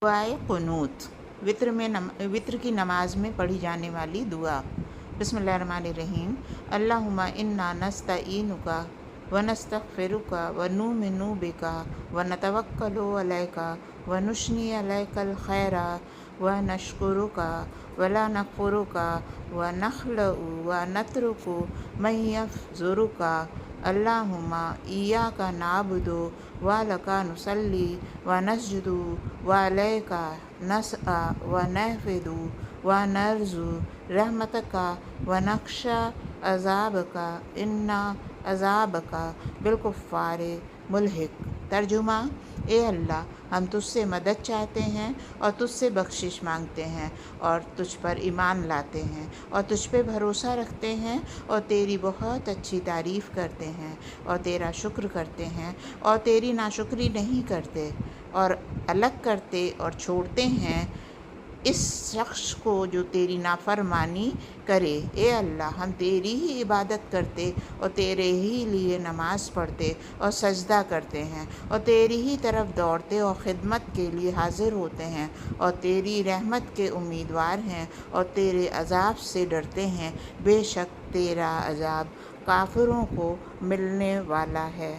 दुआए क़ुनूत, वित्र की नमाज में पढ़ी जाने वाली दुआ। बिस्मिल्लाहिर्रहमानिर्रहीम। अल्लाहुम्मा इन्ना नस्तईनुका व नस्तगफिरुका व नुमिनु बिका व नतवक्कलु अलैका व नुस्नी अलैकल खैरा व नशकुरुका व ला नकफुरुका व नखलउ व नतरुकु मन यफजुरुका। अल्लाहुम्मा इय्याका नअबुदु व लका नुसल्ली व नस्जुदु व अलैका नसअ व नहफिदु व नरजु रहमतका व नख्शा अज़ाबका इन्ना अज़ाबका बिलकुफ़्फ़ारि मुल्हिक। तर्जुमा: ए अल्लाह, हम तुझसे मदद चाहते हैं और तुझसे बख्शिश मांगते हैं और तुझ पर ईमान लाते हैं और तुझ पे भरोसा रखते हैं और तेरी बहुत अच्छी तारीफ़ करते हैं और तेरा शुक्र करते हैं और तेरी नाशुक्री नहीं करते और अलग करते और छोड़ते हैं इस शख्स को जो तेरी नाफरमानी करे। ए अल्लाह, हम तेरी ही इबादत करते और तेरे ही लिए नमाज़ पढ़ते और सजदा करते हैं और तेरी ही तरफ दौड़ते और ख़िदमत के लिए हाज़िर होते हैं और तेरी रहमत के उम्मीदवार हैं और तेरे अज़ाब से डरते हैं। बेशक तेरा अज़ाब काफिरों को मिलने वाला है।